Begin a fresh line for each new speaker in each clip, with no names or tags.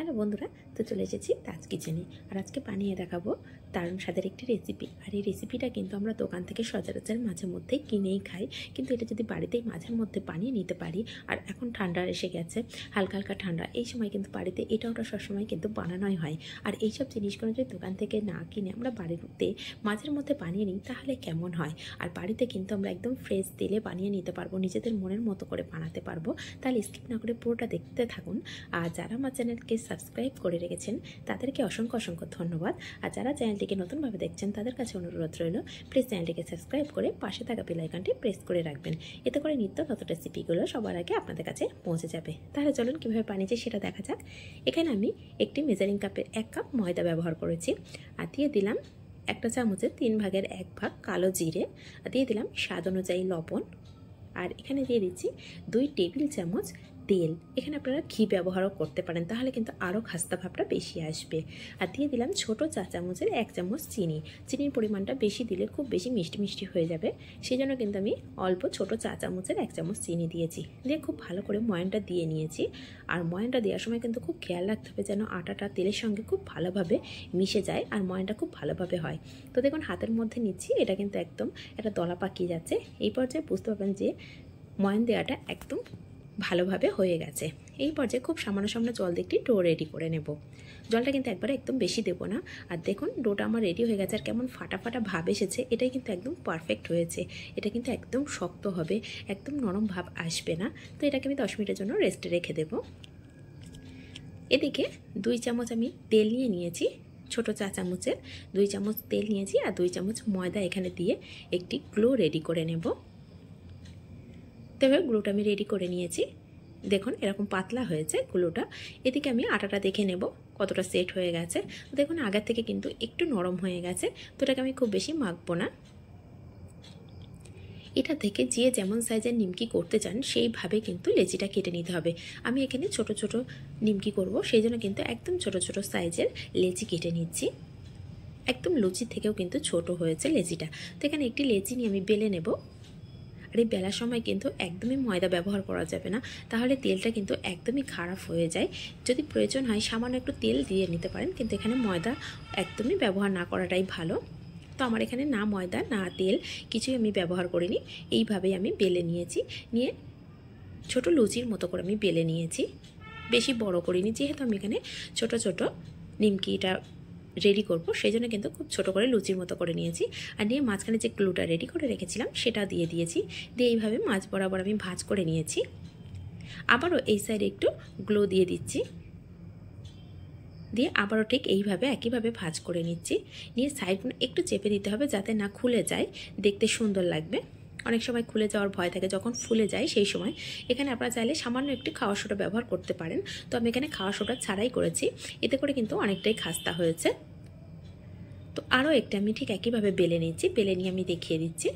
Hello বন্ধুরা, তো চলে এসেছি তাজ কিচেনে। আর আজকে বানিয়ে দেখাবো দারুণ স্বাদের একটি রেসিপি। আর এই রেসিপিটা কিন্তু আমরা দোকান থেকে সচরাচর মাঝে মধ্যে কিনেই খাই, কিন্তু এটা যদি বাড়িতেই মাঝের মধ্যে বানিয়ে নিতে পারি, আর এখন ঠান্ডা এসে গেছে, হালকা হালকা ঠান্ডা, এই সময় কিন্তু বাড়িতে এটা ওটা সবসময় কিন্তু বানানোই হয়। আর এইসব জিনিসগুলো যদি দোকান থেকে না কিনে আমরা বাড়িতে মাঝের মধ্যে বানিয়ে নিই তাহলে কেমন হয়। আর বাড়িতে কিন্তু আমরা একদম ফ্রেশ তেলে বানিয়ে নিতে পারবো, নিজেদের মনের মতো করে বানাতে পারবো। তাহলে স্কিপ না করে পুরোটা দেখতে থাকুন। আর যারা আমার চ্যানেলকে সাবস্ক্রাইব করে রেখেছেন তাদেরকে অসংখ্য অসংখ্য ধন্যবাদ। আর যারা চ্যানেলটিকে নতুনভাবে দেখছেন তাদের কাছে অনুরোধ রইল, প্লিজ চ্যানেলটিকে সাবস্ক্রাইব করে পাশে থাকা বেল আইকনটি প্রেস করে রাখবেন। এতে করে নিত্য নতুন রেসিপিগুলো সবার আগে আপনাদের কাছে পৌঁছে যাবে। তাহলে চলুন কীভাবে বানিয়েছি সেটা দেখা যাক। এখানে আমি একটি মেজারিং কাপের 1 কাপ ময়দা ব্যবহার করেছি। আর দিয়ে দিলাম 1 চামচের 3 ভাগের 1 ভাগ কালো জিরে। আর দিয়ে দিলাম স্বাদ অনুযায়ী লবণ। আর এখানে দিয়ে দিচ্ছি 2 টেবিল চামচ তেল। এখানে আপনারা ঘি ব্যবহারও করতে পারেন, তাহলে কিন্তু আরও খাস্তা ভাবটা বেশি আসবে। আর দিয়ে দিলাম ছোট চা চামচের 1 চামচ চিনি। চিনির পরিমাণটা বেশি দিলে খুব বেশি মিষ্টি মিষ্টি হয়ে যাবে, সেই জন্য কিন্তু আমি অল্প ছোট চা চামচের 1 চামচ চিনি দিয়েছি। দিয়ে খুব ভালো করে ময়ানটা দিয়ে নিয়েছি। আর ময়ানটা দেওয়ার সময় কিন্তু খুব খেয়াল রাখতে হবে যেন আটাটা তেলের সঙ্গে খুব ভালোভাবে মিশে যায় আর ময়ানটা খুব ভালোভাবে হয়। তো দেখুন হাতের মধ্যে নিচ্ছি, এটা কিন্তু একদম একটা দলা পাকিয়ে যাচ্ছে। এই পর্যায়ে বুঝতে পারবেন যে ময়ান দেওয়াটা একদম ভালোভাবে হয়ে গেছে। এই পর্যায়ে খুব সামান্য সামান্য জল দিয়ে একটি ডো রেডি করে নেব। জলটা কিন্তু একবারে একদম বেশি দেবো না। আর দেখুন ডোটা আমার রেডি হয়ে গেছে। আর কেমন ফাটা ফাটা ভাব এসেছে, এটাই কিন্তু একদম পারফেক্ট হয়েছে। এটা কিন্তু একদম শক্ত হবে, একদম নরম ভাব আসবে না। তো এটাকে আমি 10 মিনিটের জন্য রেস্টে রেখে দেব। এদিকে 2 চামচ আমি তেল নিয়ে নিয়েছি, ছোট চা চামচের 2 চামচ তেল নিয়েছি। আর 2 চামচ ময়দা এখানে দিয়ে একটি গ্লো রেডি করে নেব। তবে গ্লোটা আমি রেডি করে নিয়েছি, দেখুন এরকম পাতলা হয়েছে গ্লোটা। এদিকে আমি আটাটা দেখে নেব কতটা সেট হয়ে গেছে। দেখুন আগের থেকে কিন্তু একটু নরম হয়ে গেছে, তো এটাকে আমি খুব বেশি মাখবো না। এটা থেকে যে যেমন সাইজের নিমকি করতে চান সেইভাবে কিন্তু লেচিটা কেটে নিতে হবে। আমি এখানে ছোট ছোট নিমকি করব, সেই জন্য কিন্তু একদম ছোট ছোট সাইজের লেচি কেটে নিচ্ছি। একদম লুচি থেকেও কিন্তু ছোট হয়েছে লেচিটা। তো এখানে একটি লেচি নিয়ে আমি বেলে নেব। আর এই বেলার সময় কিন্তু একদমই ময়দা ব্যবহার করা যাবে না, তাহলে তেলটা কিন্তু একদমই খারাপ হয়ে যায়। যদি প্রয়োজন হয় সামান্য একটু তেল দিয়ে নিতে পারেন, কিন্তু এখানে ময়দা একদমই ব্যবহার না করাটাই ভালো। তো আমার এখানে না ময়দা না তেল কিছুই আমি ব্যবহার করিনি। এইভাবেই আমি বেলে নিয়েছি, নিয়ে ছোট লুচির মতো করে আমি বেলে নিয়েছি। বেশি বড় করিনি, যেহেতু আমি এখানে ছোট ছোট নিমকিটা রেডি করব, সেই জন্য কিন্তু খুব ছোট করে লুচির মতো করে নিয়েছি। আর নিয়ে মাঝখানে যে গ্লুটা রেডি করে রেখেছিলাম সেটা দিয়ে দিয়েছি। দিয়ে এইভাবে মাঝ বরাবর আমি ভাঁজ করে নিয়েছি। আবারও এই সাইডে একটু গ্লো দিয়ে দিচ্ছি, দিয়ে আবারও ঠিক এইভাবে একইভাবে ভাঁজ করে নিচ্ছি। নিয়ে সাইডগুলো একটু চেপে দিতে হবে যাতে না খুলে যায়, দেখতে সুন্দর লাগবে। অনেক সময় খুলে যাওয়ার ভয় থাকে যখন ফুলে যায়, সেই সময় এখানে আপনারা চাইলে সামান্য একটু খাওয়া সোডা ব্যবহার করতে পারেন। তো আমি এখানে খাওয়া সোডা ছাড়াই করেছি, এতে করে কিন্তু অনেকটাই খাস্তা হয়েছে। তো আরও একটা আমি ঠিক একইভাবে বেলে নিচ্ছি, বেলে নিয়ে আমি দেখিয়ে দিচ্ছি।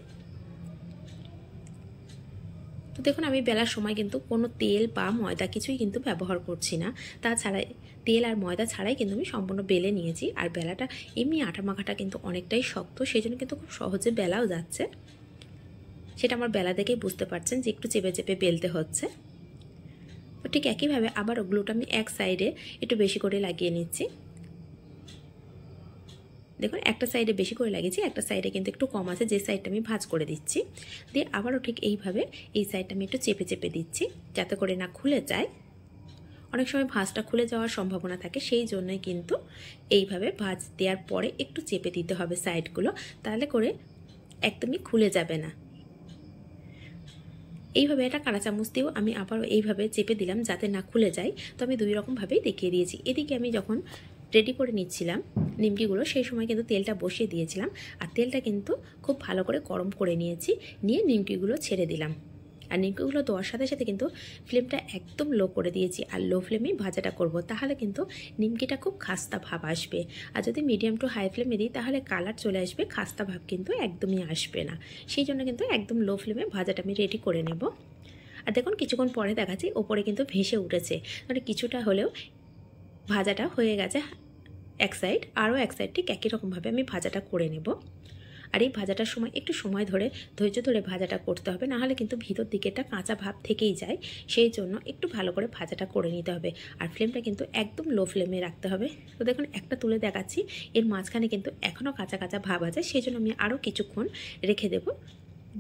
তো দেখুন আমি বেলার সময় কিন্তু কোনো তেল বা ময়দা কিছুই কিন্তু ব্যবহার করছি না। তাছাড়াই তেল আর ময়দা ছাড়াই কিন্তু আমি সম্পূর্ণ বেলে নিয়েছি। আর বেলাটা এমনি আটা মাখাটা কিন্তু অনেকটাই শক্ত, সেই জন্য কিন্তু খুব সহজে বেলাও যাচ্ছে। সেটা আমার বেলা দেখেই বুঝতে পারছেন যে একটু চেপে চেপে বেলতে হচ্ছে। তো ঠিক একইভাবে আবার ওগুলোটা আমি এক সাইডে একটু বেশি করে লাগিয়ে নিচ্ছি। দেখুন একটা সাইডে বেশি করে লাগিয়েছি, একটা সাইডে কিন্তু একটু কম আছে, যে সাইডটা আমি ভাঁজ করে দিচ্ছি। দিয়ে আবারও ঠিক এইভাবে এই সাইডটা আমি একটু চেপে চেপে দিচ্ছি যাতে করে না খুলে যায়। অনেক সময় ভাঁজটা খুলে যাওয়ার সম্ভাবনা থাকে, সেই জন্যই কিন্তু এইভাবে ভাঁজ দেওয়ার পরে একটু চেপে দিতে হবে সাইডগুলো, তাহলে করে একদমই খুলে যাবে না। এইভাবে একটা কাঁটা চামচ দিয়েও আমি আবারও এইভাবে চেপে দিলাম যাতে না খুলে যায়। তো আমি 2 রকমভাবেই দেখিয়ে দিয়েছি। এদিকে আমি যখন রেডি করে নিচ্ছিলাম নিমকিগুলো, সেই সময় কিন্তু তেলটা বসিয়ে দিয়েছিলাম। আর তেলটা কিন্তু খুব ভালো করে গরম করে নিয়েছি, নিয়ে নিমকিগুলো ছেড়ে দিলাম। আর নিমকিগুলো দেওয়ার সাথে সাথে কিন্তু ফ্লেমটা একদম লো করে দিয়েছি। আর লো ফ্লেমেই ভাজাটা করব, তাহলে কিন্তু নিমকিটা খুব খাস্তা ভাব আসবে। আর যদি মিডিয়াম টু হাই ফ্লেমে দিই তাহলে কালার চলে আসবে, খাস্তা ভাব কিন্তু একদমই আসবে না। সেই জন্য কিন্তু একদম লো ফ্লেমে ভাজাটা আমি রেডি করে নেব। আর দেখুন কিছুক্ষণ পরে দেখাচ্ছি ওপরে কিন্তু ভেসে উঠেছে, মানে কিছুটা হলেও ভাজাটা হয়ে গেছে এক সাইড। আরও এক সাইড ঠিক একই রকমভাবে আমি ভাজাটা করে নেব। আর এই ভাজাটার সময় একটু সময় ধরে ধৈর্য ধরে ভাজাটা করতে হবে, নাহলে কিন্তু ভিতর দিকে একটা কাঁচা ভাব থেকেই যায়। সেই জন্য একটু ভালো করে ভাজাটা করে নিতে হবে। আর ফ্লেমটা কিন্তু একদম লো ফ্লেমে রাখতে হবে। তো দেখুন একটা তুলে দেখাচ্ছি, এর মাঝখানে কিন্তু এখনও কাঁচা কাঁচা ভাব আছে, সেই জন্য আমি আরও কিছুক্ষণ রেখে দেবো।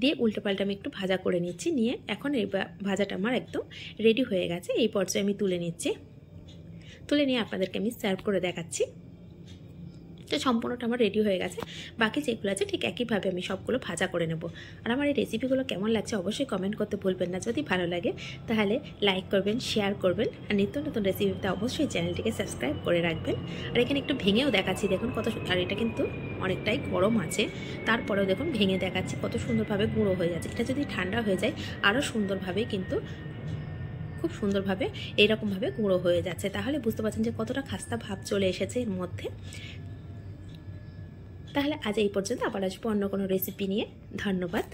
দিয়ে উল্টো পাল্টা আমি একটু ভাজা করে নিচ্ছি। নিয়ে এখন এই ভাজাটা আমার একদম রেডি হয়ে গেছে। এই পর্যায়ে আমি তুলে নিচ্ছি। তুলে নিয়ে আপনাদেরকে আমি সার্ভ করে দেখাচ্ছি। তো সম্পূর্ণটা আমার রেডি হয়ে গেছে। বাকি যেগুলো আছে ঠিক একইভাবে আমি সবগুলো ভাজা করে নেব। আর আমার এই রেসিপিগুলো কেমন লাগছে অবশ্যই কমেন্ট করতে ভুলবেন না। যদি ভালো লাগে তাহলে লাইক করবেন, শেয়ার করবেন, আর নিত্য নতুন রেসিপিতে অবশ্যই চ্যানেলটিকে সাবস্ক্রাইব করে রাখবেন। আর এখানে একটু ভেঙেও দেখাচ্ছি, দেখুন কত, আর এটা কিন্তু অনেকটাই গরম আছে, তারপরেও দেখুন ভেঙে দেখাচ্ছি কত সুন্দরভাবে গুঁড়ো হয়ে যাচ্ছে। এটা যদি ঠান্ডা হয়ে যায় আরও সুন্দরভাবে কিন্তু খুব সুন্দরভাবে এইরকমভাবে গুঁড়ো হয়ে যাচ্ছে। তাহলে বুঝতে পারছেন যে কতটা খাস্তা ভাব চলে এসেছে এর মধ্যে। তাহলে আজ এই পর্যন্ত, আবার আসবো অন্য কোনো রেসিপি নিয়ে। ধন্যবাদ।